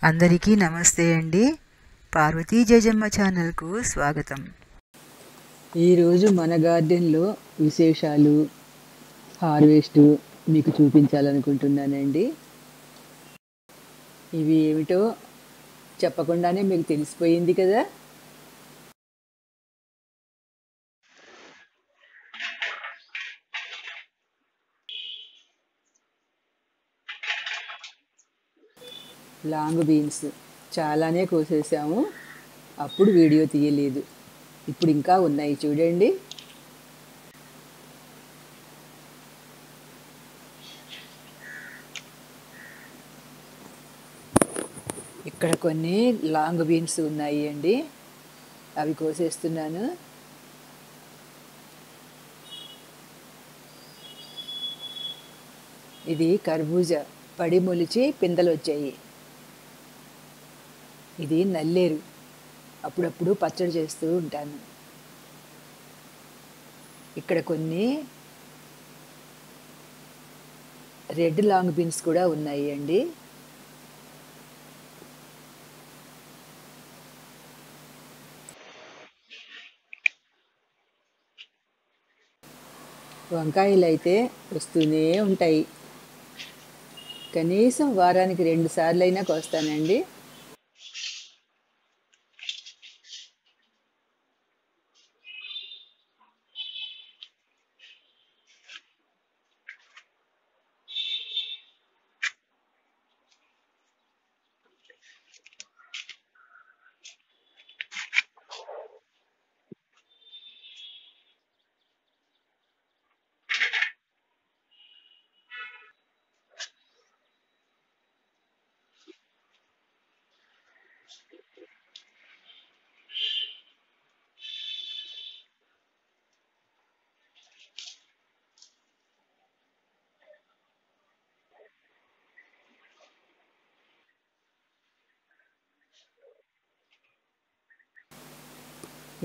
అందరికీ నమస్తే అండి. పార్వతీ జయజమ్మ ఛానల్కు స్వాగతం. ఈరోజు మన గార్డెన్లో విశేషాలు హార్వెస్ట్ మీకు చూపించాలనుకుంటున్నానండి. ఇవి ఏమిటో చెప్పకుండానే మీకు తెలిసిపోయింది కదా. లాంగ్ బీన్స్ చాలానే కోసేసాము, అప్పుడు వీడియో తీయలేదు. ఇప్పుడు ఇంకా ఉన్నాయి చూడండి. ఇక్కడ కొన్ని లాంగ్ బీన్స్ ఉన్నాయి అండి, అవి కోసేస్తున్నాను. ఇది కర్బూజా పడి మొలిచి పిందెలు వచ్చాయి. ఇది నల్లేరు, అప్పుడప్పుడు పచ్చడి చేస్తూ ఉంటాను. ఇక్కడ కొన్ని రెడ్ లాంగ్ బీన్స్ కూడా ఉన్నాయి అండి. వంకాయలు అయితే వస్తూనే ఉంటాయి. కనీసం వారానికి 2 సార్లు అయినా కోస్తానండి.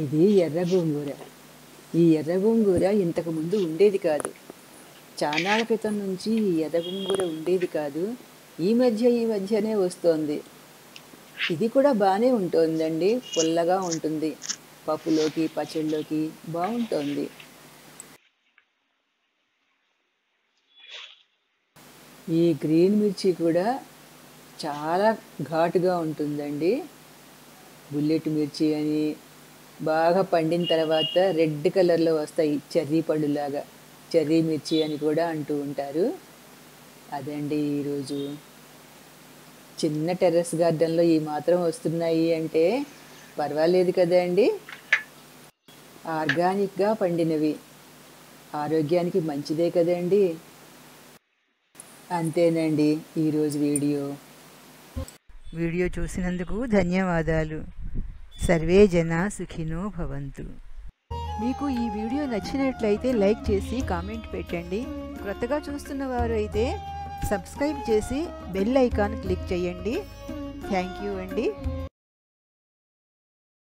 ఇది ఎర్ర గోంగూర. ఈ ఎర్ర గోంగూర ఇంతకుముందు ఉండేది కాదు. చానాళ్ళ క్రితం నుంచి ఈ ఎర్ర గోంగూర ఉండేది కాదు. ఈ మధ్యనే వస్తోంది. ఇది కూడా బాగానే ఉంటుందండి, పుల్లగా ఉంటుంది, పప్పులోకి పచ్చళ్ళలోకి బాగుంటుంది. ఈ గ్రీన్ మిర్చి కూడా చాలా ఘాటుగా ఉంటుందండి. బుల్లెట్ మిర్చి అని బాగా పండిన తర్వాత రెడ్ కలర్లో వస్తాయి, చెర్రీ పళ్ళులాగా. చెర్రీ మిర్చి అని కూడా అంటూ ఉంటారు. అదండి ఈరోజు చిన్న టెర్రస్ గార్డెన్లో ఈ మాత్రం వస్తున్నాయి అంటే పర్వాలేదు కదా అండి. ఆర్గానిక్గా పండినవి ఆరోగ్యానికి మంచిదే కదండి. అంతేనండి ఈరోజు వీడియో చూసినందుకు ధన్యవాదాలు. సర్వే జనా సుఖినో భవంతు. మీకు ఈ వీడియో నచ్చినట్లయితే లైక్ చేసి కామెంట్ పెట్టండి. కొత్తగా చూస్తున్న వారు అయితే సబ్స్క్రైబ్ చేసి బెల్ ఐకాన్ క్లిక్ చేయండి. థ్యాంక్ యూ అండి.